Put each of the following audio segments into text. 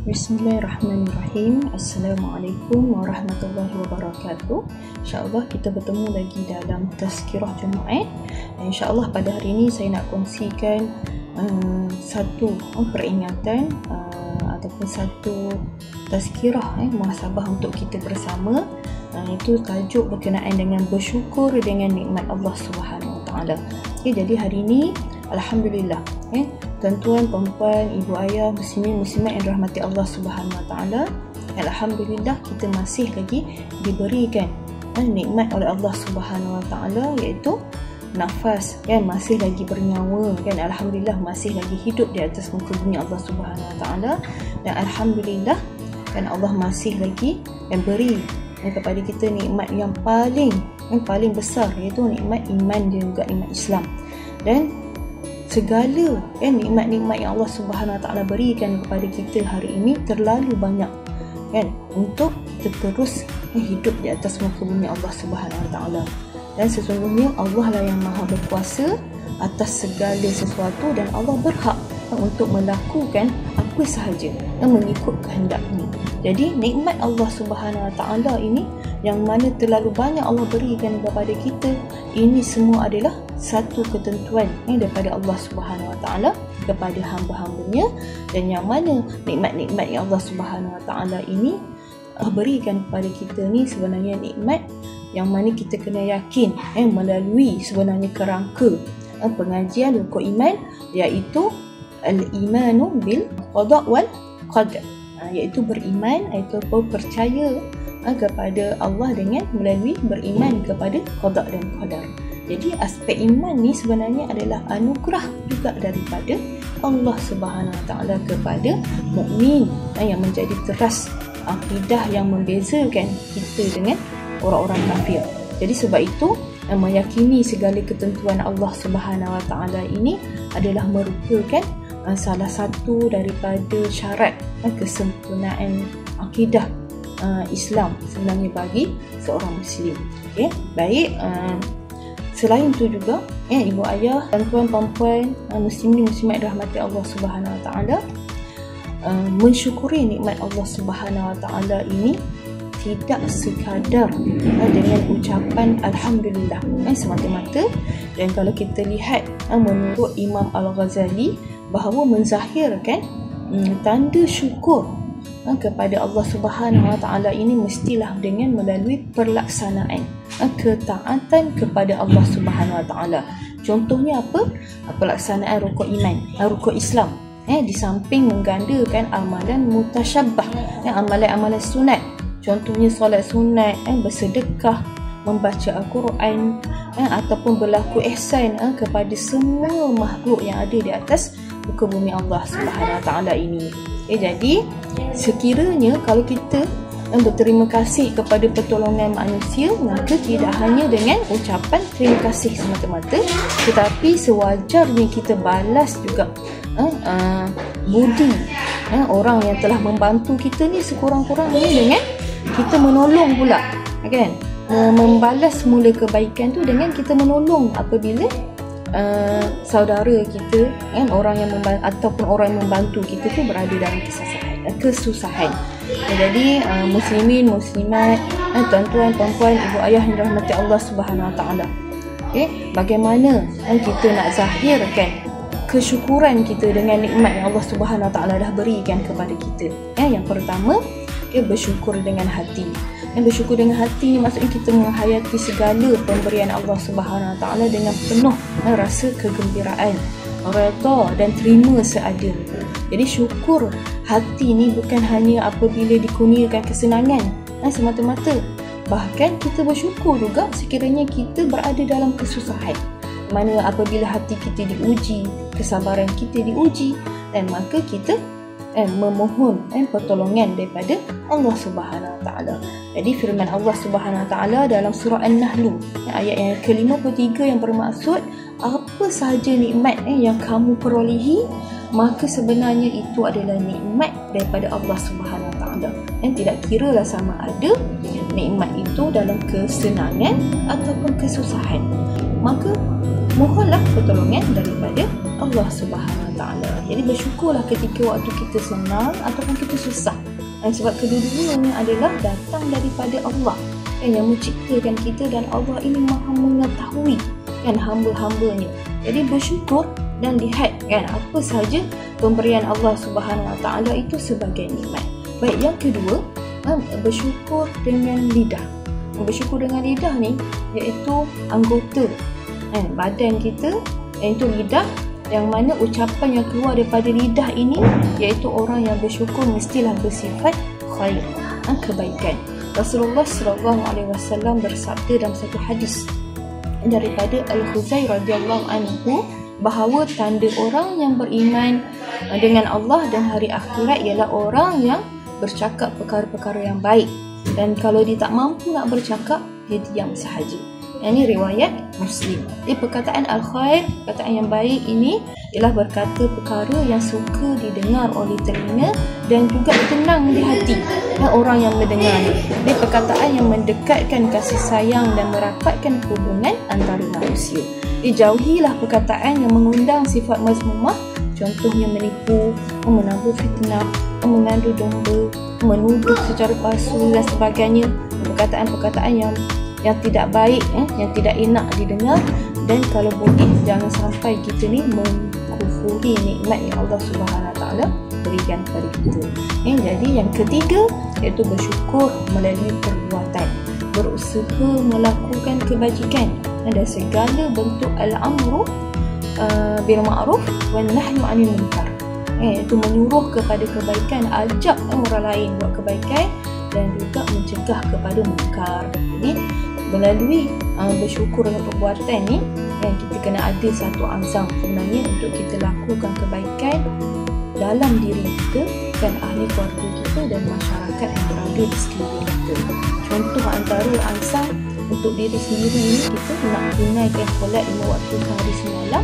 Bismillahirrahmanirrahim. Assalamualaikum warahmatullahi wabarakatuh. InsyaAllah kita bertemu lagi dalam Tazkirah Jumaat. InsyaAllah pada hari ini saya nak kongsikan satu peringatan ataupun satu tazkirah muhasabah untuk kita bersama. Itu tajuk berkenaan dengan bersyukur dengan nikmat Allah Subhanahu Wa Taala. Jadi hari ini alhamdulillah tuan-tuan, puan-puan, ibu ayah, muslimin, muslimat yang dirahmati Allah Subhanahu Wa Taala, alhamdulillah kita masih lagi diberikan nikmat oleh Allah Subhanahu Wa Taala, iaitu nafas, masih lagi bernyawa, alhamdulillah masih lagi hidup di atas muka bumi Allah Subhanahu Wa Taala, dan alhamdulillah Allah masih lagi beri kepada kita nikmat yang paling besar, iaitu nikmat iman dan juga nikmat Islam. Dan segala nikmat-nikmat yang Allah Subhanahu Wa Taala berikan kepada kita hari ini terlalu banyak untuk kita terus hidup di atas muka bumi Allah Subhanahu Wa Taala. Dan sesungguhnya Allah lah yang maha berkuasa atas segala sesuatu, dan Allah berhak untuk melakukan apa sahaja dan mengikut kehendaknya. Jadi nikmat Allah Subhanahu Wa Taala ini yang mana terlalu banyak Allah berikan kepada kita, ini semua adalah satu ketentuan daripada Allah Subhanahu Wa Taala kepada hamba-hambanya, dan yang mana nikmat-nikmat yang Allah Subhanahu Wa Taala ini berikan kepada kita ni sebenarnya nikmat yang mana kita kena yakin melalui sebenarnya kerangka pengajian rukun iman, iaitu al-imanu bil qada wal qadar, iaitu beriman, iaitu percaya kepada Allah dengan melalui beriman kepada qada dan qadar. Jadi aspek iman ni sebenarnya adalah anugerah juga daripada Allah Subhanahu Wa Taala kepada mukmin, yang menjadi teras akidah yang membezakan kita dengan orang-orang kafir. Jadi sebab itu meyakini segala ketentuan Allah Subhanahu Wa Taala ini adalah merupakan salah satu daripada syarat kesempurnaan akidah Islam sebenarnya bagi seorang Muslim. Baik, selain itu juga ibu ayah, tuan-tuan, puan-puan, muslimin, muslimat rahmati Allah Subhanahu Wa Taala, mensyukuri nikmat Allah Subhanahu Wa Taala ini tidak sekadar dengan ucapan alhamdulillah semata-mata. Dan kalau kita lihat menurut Imam Al-Ghazali, bahawa menzahirkan tanda syukur kepada Allah Subhanahu Wa Taala ini mestilah dengan melalui pelaksanaan ketaatan kepada Allah Subhanahu Wa Taala. Contohnya apa? Pelaksanaan rukun iman, rukun Islam. Di samping menggandakan amalan mutasyabbah, amalan-amalan sunat. Contohnya solat sunat, bersedekah, membaca Al-Quran, ataupun berlaku ihsan kepada semua makhluk yang ada di atas muka bumi Allah Subhanahu Wa Taala ini. Jadi sekiranya kalau kita berterima kasih kepada pertolongan manusia, maka tidak hanya dengan ucapan terima kasih semata-mata, tetapi sewajarnya kita balas juga budi orang yang telah membantu kita ni sekurang-kurangnya dengan kita menolong pula, membalas mula kebaikan tu dengan kita menolong apabila saudara kita, orang yang ataupun orang yang membantu kita tu berada dalam kesusahan. Jadi muslimin, muslimat, tuan-tuan, puan-puan, ibu ayah yang dirahmati Allah Subhanahu Wa Taala, bagaimana kita nak zahirkan kesyukuran kita dengan nikmat yang Allah Subhanahu Wa Taala dah berikan kepada kita. Yang pertama, bersyukur dengan hati. Bersyukur dengan hati ni maksudnya kita menghayati segala pemberian Allah Subhanahu Wa Taala dengan penuh rasa kegembiraan, redha dan terima seadanya. Jadi syukur hati ni bukan hanya apabila dikurniakan kesenangan semata-mata, bahkan kita bersyukur juga sekiranya kita berada dalam kesusahan, mana apabila hati kita diuji, kesabaran kita diuji, dan maka kita memohon pertolongan daripada Allah Subhanahu Wa Taala. Jadi firman Allah Subhanahu Wa Taala dalam surah An-Nahl ayat yang ke-53 yang bermaksud apa sahaja nikmat yang kamu perolehi, maka sebenarnya itu adalah nikmat daripada Allah Subhanahu Wa Taala. Dan tidak kiralah sama ada nikmat itu dalam kesenangan ataupun kesusahan, maka mohonlah pertolongan daripada Allah Subhanahu Wa Taala. Jadi bersyukurlah ketika waktu kita senang ataupun kita susah. Sebab kedua-duanya adalah datang daripada Allah yang menciptakan kita, dan Allah ini Maha mengetahui hamba-hambanya. Jadi bersyukur dan lihat apa saja pemberian Allah Subhanahu Wa Taala itu sebagai nikmat. Baik, yang kedua, bersyukur dengan lidah. Bersyukur dengan lidah ni iaitu anggota badan kita, iaitu lidah, yang mana ucapan yang keluar daripada lidah ini iaitu orang yang bersyukur mestilah bersifat khair, kebaikan. Rasulullah SAW bersabda dalam satu hadis daripada Al-Khuzai radhiyallahu anhu bahawa tanda orang yang beriman dengan Allah dan hari akhirat ialah orang yang bercakap perkara-perkara yang baik, dan kalau dia tak mampu nak bercakap, dia diam sahaja. Ini riwayat Muslim. Jadi perkataan al-khair, perkataan yang baik ini ialah berkata perkara yang suka didengar oleh telinga dan juga tenang di hati orang yang mendengar. Ini perkataan yang mendekatkan kasih sayang dan merapatkan hubungan antara manusia. Jauhilah perkataan yang mengundang sifat mazmumah, contohnya menipu, menabuh fitnah, memandu domba, menuduh secara palsu dan sebagainya. Perkataan-perkataan yang tidak baik, yang tidak enak didengar, dan kalau boleh jangan sampai kita ni mengkufuri nikmat yang Allah Subhanahu Wa Taala berikan kepada kita. Jadi yang ketiga iaitu bersyukur melalui perbuatan, berusaha melakukan kebajikan dan segala bentuk al-amru bil ma'ruf wan nahyu 'anil munkar. Itu menyuruh kepada kebaikan, ajak orang lain buat kebaikan dan juga mencegah kepada munkar. Jadi melalui bersyukur dengan perbuatan ni, kita kena ada satu azam sebenarnya untuk kita lakukan kebaikan dalam diri kita dan ahli keluarga kita dan masyarakat yang berada di sekeliling kita. Contoh antara azam untuk diri sendiri ni, kita nak tunaikan solat 5 waktu sehari semalam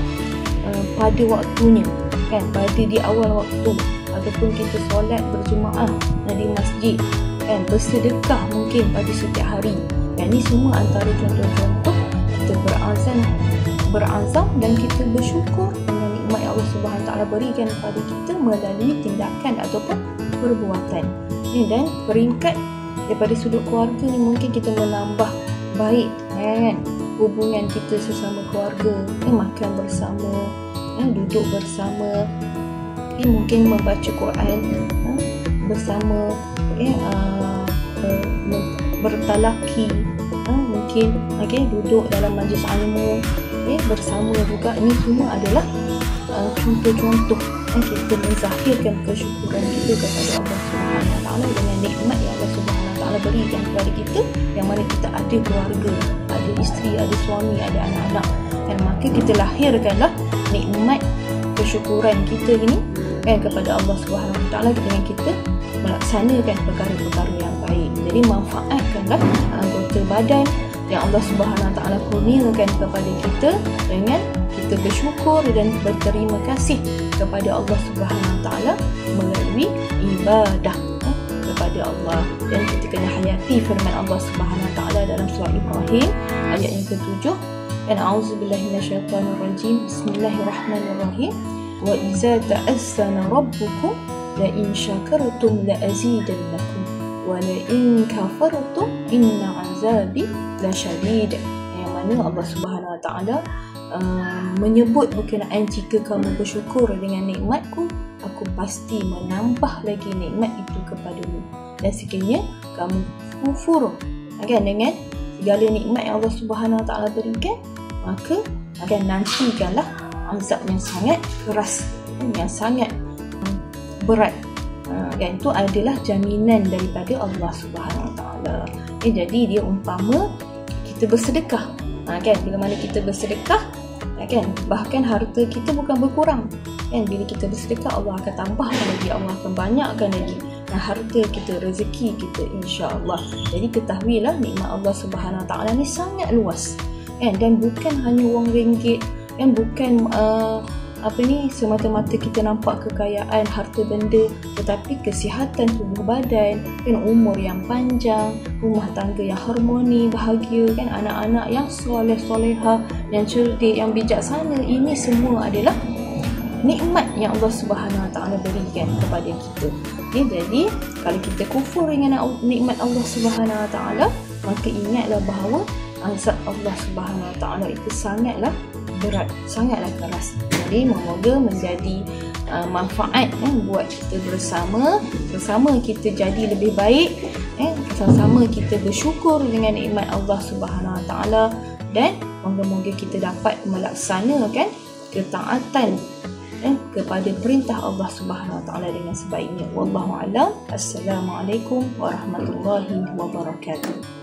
pada waktunya, pada di awal waktu, ataupun kita solat berjemaah di masjid, bersedekah mungkin pada setiap hari. Ini semua antara contoh-contoh kita berazam dan kita bersyukur dengan nikmat yang Allah Subhanahu Taala berikan kepada kita melalui tindakan ataupun perbuatan. Dan peringkat daripada sudut keluarga ni, mungkin kita menambah baik hubungan kita sesama keluarga, makan bersama, duduk bersama, mungkin membaca Quran bersama, bertalaki, mungkin duduk dalam majlis ilmu bersama juga. Ini semua adalah contoh-contoh kita menzahirkan kesyukuran kita kepada Allah Subhanahu Wa Taala dengan nikmat yang Allah Subhanahu Wa Taala berikan kepada kita, yang mana kita ada keluarga, ada isteri, ada suami, ada anak-anak, dan maka kita lahirkanlah nikmat kesyukuran kita ini kepada Allah Subhanahu Wa Taala dengan kita melaksanakan perkara-perkara yang baik. Jadi manfaatkanlah anggota badan yang Allah Subhanahu Wa Taala kurniakan kepada kita dengan kita bersyukur dan berterima kasih kepada Allah Subhanahu Wa Taala melalui ibadah kepada Allah. Dan kita kena hayati firman Allah Subhanahu Wa Taala dalam surah Ibrahim ayat yang ke-7, dan a'udzubillahi minasyaitonir rajim, bismillahirrahmanirrahim, wa iza ta'azzana rabbukum la in syakartum la azidannakum wa la in kafartum inna azabi lasyadid. Yang mana Allah Subhanahu Wa Taala menyebut berkenaan jika kamu bersyukur dengan nikmatku, aku pasti menambah lagi nikmat itu kepadamu, dan sekiranya kamu kufur dengan segala nikmat yang Allah Subhanahu Wa Taala berikan, maka akan nantikanlah azab yang sangat keras, yang sangat berat. Itu adalah jaminan daripada Allah Subhanahu Wa Taala. Jadi dia umpama kita bersedekah, bila mana kita bersedekah, bahkan harta kita bukan berkurang, bila kita bersedekah Allah akan tambahkan lagi, Allah akan banyakkan lagi harta kita, rezeki kita, insya-Allah. Jadi ketahuilah nikmat Allah Subhanahu Wa Taala ni sangat luas, dan bukan hanya wang ringgit, bukan semata-mata kita nampak kekayaan harta benda, tetapi kesihatan tubuh badan, umur yang panjang, rumah tangga yang harmoni, bahagia, anak-anak yang soleh-solehah, yang cerdik, yang bijaksana. Ini semua adalah nikmat yang Allah Subhanahu Wa Taala berikan kepada kita. Jadi kalau kita kufur dengan nikmat Allah Subhanahu Wa Taala, maka ingatlah bahawa azab Allah Subhanahu Wa Taala itu sangatlah berat, sangatlah keras. Jadi semoga menjadi manfaat buat kita bersama kita jadi lebih baik, sama-sama kita bersyukur dengan nikmat Allah Subhanahu Wa Taala, dan moga-moga kita dapat melaksanakan ketaatan kepada perintah Allah Subhanahu Wa Taala dengan sebaiknya. Wallahu a'lam. Assalamualaikum warahmatullahi wabarakatuh.